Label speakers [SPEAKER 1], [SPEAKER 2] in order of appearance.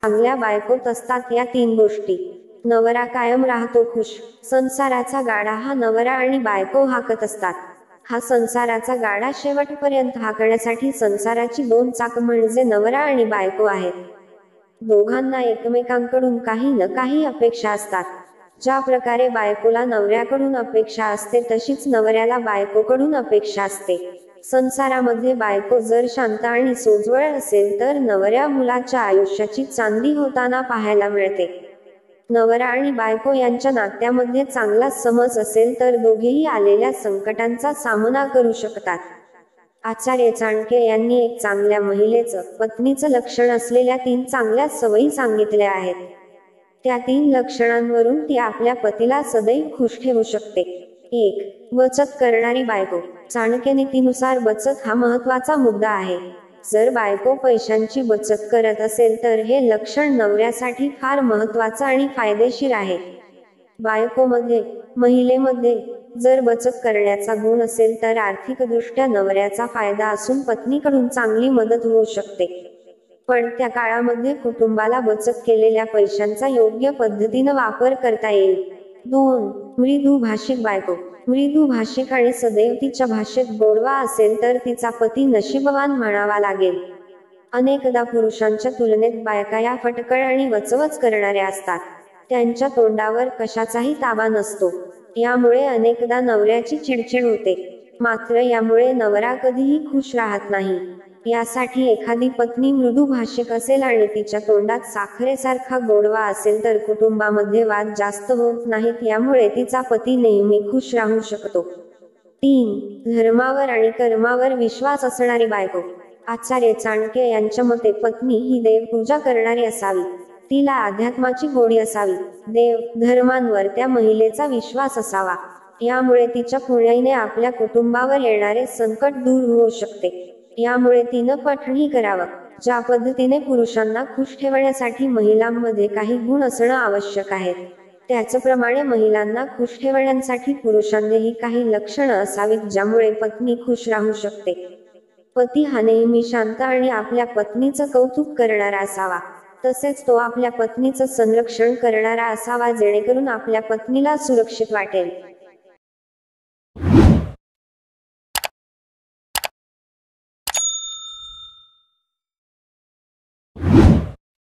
[SPEAKER 1] चांगल्या बायकोत असतात या 3 गोष्टी. नवरा कायम राहतो खुश. संसाराचा गाडा हा नवरा आणि बायको हाकत असतात. हा संसाराचा गाडा शेवटपर्यंत हाकण्यासाठी संसाराची 2 चाकं म्हणजे नवरा आणि बायको आहेत. दोघांना एकमेकांकडून काही न काही अपेक्षा असतात. ज्या प्रकारे बायकोला नवऱ्याकडून अपेक्षा असते तशीच नवऱ्याला बायकोकडून अपेक्षा असते. संसारामध्ये बायको जर शांत आणि सोज्वळ असेल तर नवऱ्या मुलाच्या आयुष्याची चांदी होताना पाहायला मिळते. नवरा आणि बायको यांच्या नात्यामध्ये चांगला समज असेल तर दोघेही आलेल्या संकटांचा सामना करू शकतात. आचार्य चाणक्य यांनी एक चांगल्या महिलेचं, पत्नीचं लक्षण असलेल्या 3 चांगल्या सवयी सांगितल्या आहेत. त्या 3 लक्षणांवरून ती आपल्या पतीला सदैव खुश ठेवू शकते. 1. बचत करणारी बायको. चाणक्य नीतीनुसार बचत हा महत्त्वाचा मुद्दा आहे. जर बायको पैशांची बचत करत असेल तर हे लक्षण नवऱ्यासाठी फार महत्त्वाचं आणि फायदेशीर आहे. बायकोमध्ये, महिलेमध्ये जर बचत करण्याचा गुण असेल तर आर्थिकदृष्ट्या नवऱ्याचा फायदा असून पत्नीकडून चांगली मदत होऊ शकते. पण त्या काळामध्ये कुटुंबाला बचत केलेल्या पैशांचा योग्य पद्धतीनं वापर करता येईल. 2. मृदू भाषिक बायको. मृदू भाषिक आणि सदैव तिच्या भाषेत गोडवा असेल तर तिचा पती नशीबवान म्हणावा लागेल. अनेकदा पुरुषांच्या तुलनेत बायका या फटकळ आणि वचवच करणाऱ्या असतात. त्यांच्या तोंडावर कशाचाही ताबा नसतो. यामुळे अनेकदा नवऱ्याची चिडचिड होते. मात्र यामुळे नवरा कधीही खुश राहत नाही. यासाठी एखादी पत्नी मृदू भाषिक असेल आणि तिच्या तोंडात साखरेसारखा गोडवा असेल तर कुटुंबामध्ये वाद जास्त होत नाहीत. यामुळे तिचा पती नेहमी खुश राहू शकतो. 3. धर्मावर आणि कर्मावर विश्वास असणारी बायको. आचार्य चाणक्य यांच्या मते पत्नी ही देवपूजा करणारी असावी. तिला अध्यात्माची गोडी असावी. देव, धर्मांवर त्या महिलेचा विश्वास असावा. यामुळे तिच्या पुण्याईने आपल्या कुटुंबावर येणारे संकट दूर होऊ शकते. यामुळे तिनं पठणी करावं. ज्या पद्धतीने पुरुषांना खुश ठेवण्यासाठी महिलांमध्ये काही गुण असणं आवश्यक आहे, त्याचप्रमाणे महिलांना खुश ठेवण्यासाठी पुरुषांनीही काही लक्षणं असावीत ज्यामुळे पत्नी खुश राहू शकते. पती हा नेहमी शांत आणि आपल्या पत्नीचं कौतुक करणारा असावा. तसेच तो आपल्या पत्नीचं संरक्षण करणारा असावा जेणेकरून आपल्या पत्नीला सुरक्षित वाटेल.